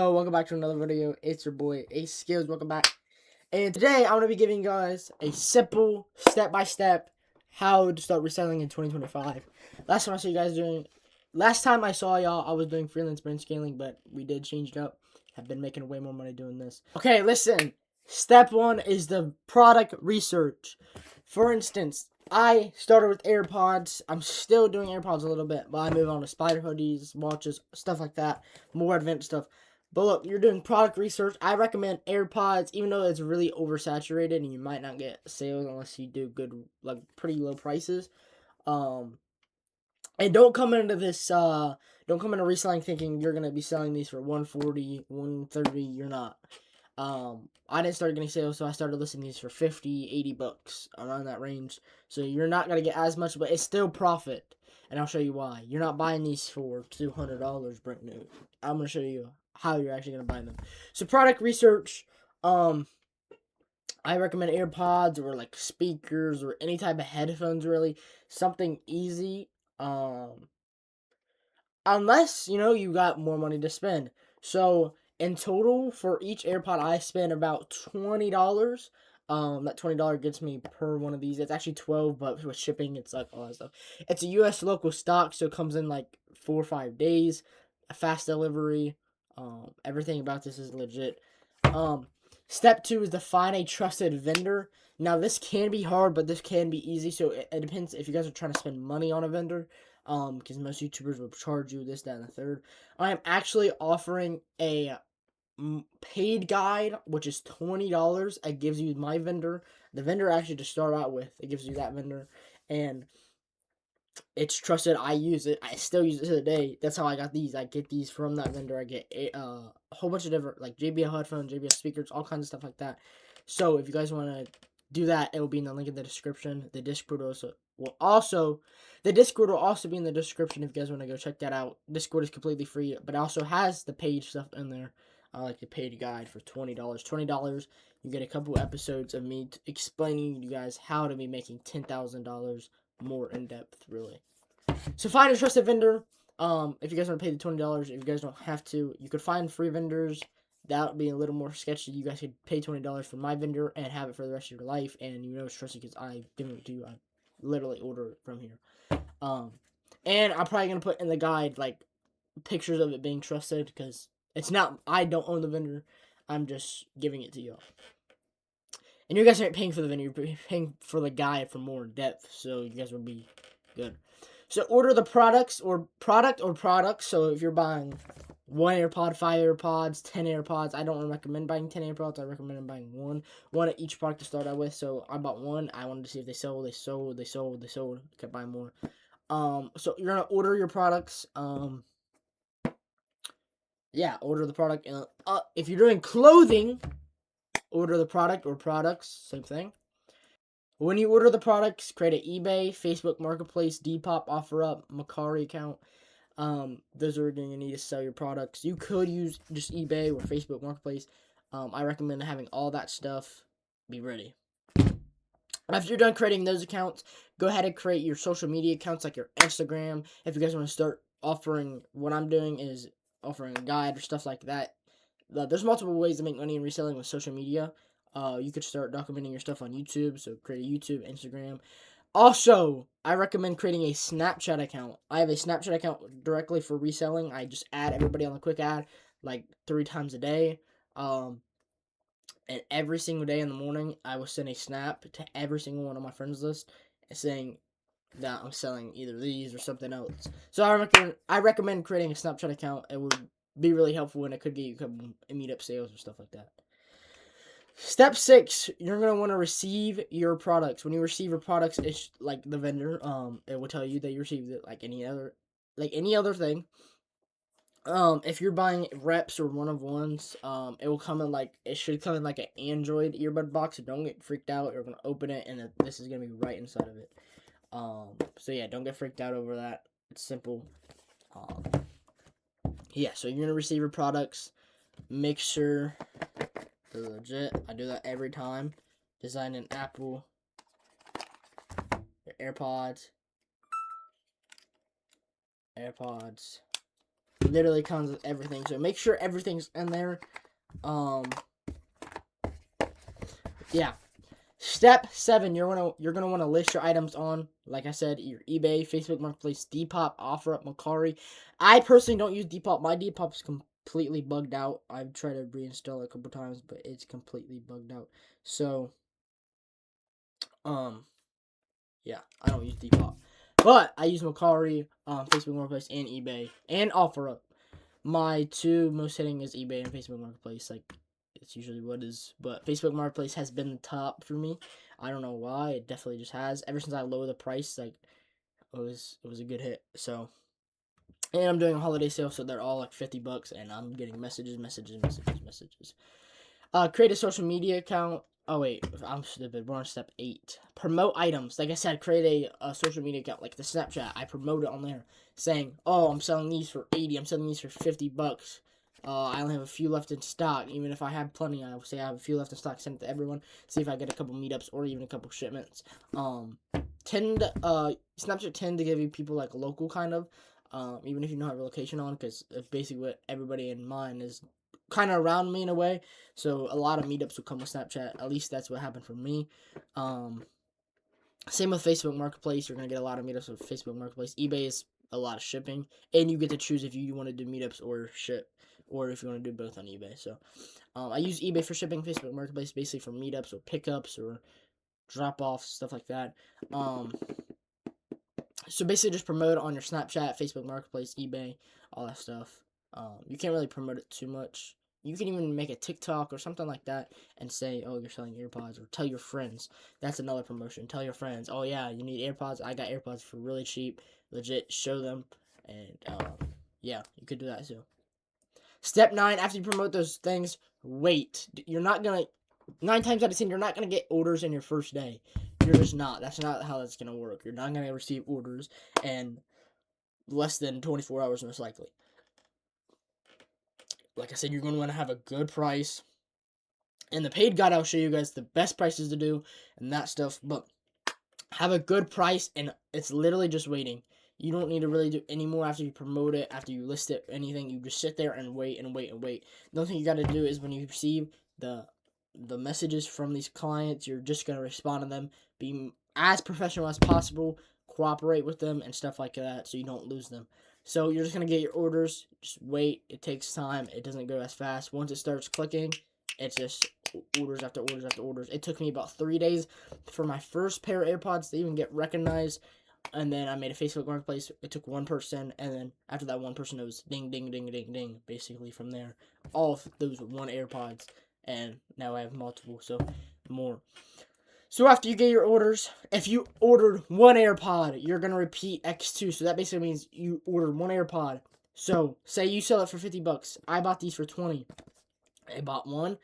Oh, welcome back to another video. It's your boy Ace Skills. Welcome back. And today I'm gonna be giving you guys a simple step-by-step how to start reselling in 2025. Last time I saw y'all, I was doing freelance brand scaling, but we did change it up. I've been making way more money doing this. Okay, listen. Step one is the product research. For instance, I started with AirPods. I'm still doing AirPods a little bit, but I move on to spider hoodies, watches, stuff like that, more advanced stuff. But look, you're doing product research. I recommend AirPods, even though it's really oversaturated and you might not get sales unless you do good, like pretty low prices. Um, and don't come into reselling thinking you're gonna be selling these for 140, 130. You're not. I didn't start getting sales, so I started listing these for 50, 80 bucks, around that range. So you're not gonna get as much, but it's still profit. And I'll show you why. You're not buying these for $200 brand new. I'm gonna show you how you're actually gonna buy them. So product research, I recommend AirPods or like speakers or any type of headphones, really. Something easy. Unless, you got more money to spend. So in total for each AirPod I spend about $20. That $20 gets me per one of these. It's actually 12, but with shipping it's like all that stuff. It's a US local stock, so it comes in like 4 or 5 days. A fast delivery. Everything about this is legit. Step 2 is to find a trusted vendor. Now this can be hard, but this can be easy. So it depends if you guys are trying to spend money on a vendor. Because most YouTubers will charge you this, that, and the third. I am actually offering a paid guide, which is $20. It gives you my vendor, the vendor actually to start out with. It gives you that vendor, and it's trusted. I use it. I still use it to the day. That's how I got these. I get these from that vendor. I get a whole bunch of different, like JBL headphones, JBL speakers, all kinds of stuff like that. So if you guys want to do that, it will be in the link in the description. The Discord will also be in the description if you guys want to go check that out. Discord is completely free, but it also has the paid stuff in there, like the paid guide for $20. $20, you get a couple episodes of me explaining to you guys how to be making $10,000 more in depth, really. So find a trusted vendor. If you guys want to pay the $20, if you guys don't have to, you could find free vendors. That would be a little more sketchy. You guys could pay $20 for my vendor and have it for the rest of your life, and you know it's trusted because I give it to you. I literally order it from here. And I'm probably gonna put in the guide like pictures of it being trusted because it's not. I don't own the vendor. I'm just giving it to y'all. And you guys aren't paying for the vendor. You're paying for the guide for more depth, so you guys will be good. So order the products or products. So if you're buying 1 AirPod, 5 AirPods, 10 AirPods, I don't recommend buying 10 AirPods. I recommend buying one at each product to start out with. So I bought one. I wanted to see if they sold. They sold. Kept buying more. So you're gonna order your products. Yeah, order the product. If you're doing clothing, order the product or products. Same thing. When you order the products, create an eBay, Facebook Marketplace, Depop, OfferUp, Mercari account. Those are going to need to sell your products. You could use just eBay or Facebook Marketplace. I recommend having all that stuff be ready. After you're done creating those accounts, go ahead and create your social media accounts like your Instagram. If you guys want to start offering, what I'm doing is offering a guide or stuff like that. There's multiple ways to make money in reselling with social media. You could start documenting your stuff on YouTube, so create a YouTube, Instagram. Also, I recommend creating a Snapchat account. I have a Snapchat account directly for reselling. I just add everybody on the quick ad like 3 times a day. And every single day in the morning, I will send a snap to every single one on my friends list saying that I'm selling either these or something else. So I recommend creating a Snapchat account. It would be really helpful, and it could get you some meetup sales or stuff like that. Step 6, you're gonna want to receive your products. When you receive your products, it's like the vendor. It will tell you that you received it, like any other thing. If you're buying reps or one of ones, it should come in like an Android earbud box. So don't get freaked out. You're gonna open it, and this is gonna be right inside of it. So yeah, don't get freaked out over that. It's simple. Yeah, so you're gonna receive your products. Make sure they're legit. I do that every time. Design an Apple, your AirPods, Literally comes with everything. So make sure everything's in there. Yeah. Step 7, you're gonna want to list your items on, like I said, your eBay, Facebook Marketplace, Depop, OfferUp, Mercari. I personally don't use Depop. My Depop's completely bugged out. I've tried to reinstall it a couple times, but it's completely bugged out. So, yeah, I don't use Depop, but I use Mercari, Facebook Marketplace, and eBay, and OfferUp. My 2 most hitting is eBay and Facebook Marketplace. Like, it's usually what is, but Facebook Marketplace has been the top for me. I don't know why. It definitely just has. Ever since I lowered the price, like, it was a good hit. So, and I'm doing a holiday sale, so they're all like $50, and I'm getting messages. Create a social media account. Oh wait, I'm stupid. We're on step 8. Promote items. Like I said, create a social media account, like the Snapchat. I promote it on there, saying, "Oh, I'm selling these for 80. I'm selling these for $50. I only have a few left in stock. Even if I have plenty, I will say I have a few left in stock. Send it to everyone. See if I get a couple meetups or even a couple shipments. Snapchat tend to give you people like local kind of, even if you don't have a location on, because basically what everybody in mine is kind of around me in a way. So a lot of meetups will come with Snapchat. At least that's what happened for me. Same with Facebook Marketplace. You're gonna get a lot of meetups with Facebook Marketplace. eBay is a lot of shipping, and you get to choose if you want to do meetups or ship, or if you want to do both on eBay. So I use eBay for shipping, Facebook Marketplace basically for meetups or pickups or drop offs, stuff like that. So basically just promote it on your Snapchat, Facebook Marketplace, eBay, all that stuff. You can't really promote it too much. You can even make a TikTok or something like that and say, "Oh, you're selling AirPods," or tell your friends. That's another promotion. Tell your friends, "Oh yeah, you need AirPods. I got AirPods for really cheap. Legit. Show them." And yeah, you could do that too. Step 9: after you promote those things, wait. You're not gonna 9 times out of 10, you're not gonna get orders in your first day. You're just not. That's not how that's gonna work. You're not gonna receive orders in less than 24 hours, most likely. Like I said, you're gonna want to have a good price. In the paid guide, I'll show you guys the best prices to do and that stuff. But have a good price, and it's literally just waiting. You don't need to really do any more after you promote it, after you list it, anything. You just sit there and wait and wait and wait. The only thing you got to do is when you receive the messages from these clients, you're just going to respond to them, be as professional as possible, cooperate with them and stuff like that so you don't lose them. So you're just going to get your orders, just wait. It takes time. It doesn't go as fast. Once it starts clicking, it's just orders after orders after orders. It took me about 3 days for my first pair of AirPods to even get recognized. And then I made a Facebook Marketplace. It took one person, and then after that one person, it was ding, ding, ding, ding, ding. Basically, from there, all of those were one AirPods, and now I have multiple, so more. So after you get your orders, if you ordered one AirPod, you're gonna repeat X2. So that basically means you ordered one AirPod. So say you sell it for $50. I bought these for 20. I bought one.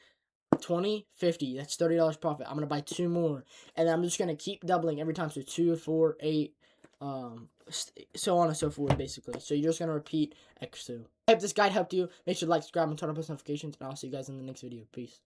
20, 50. That's $30 profit. I'm gonna buy 2 more, and then I'm just gonna keep doubling every time. So 2, 4, 8, so on and so forth, basically. So you're just gonna repeat X2. I hope this guide helped you. Make sure to like, subscribe, and turn on post notifications, and I'll see you guys in the next video. Peace.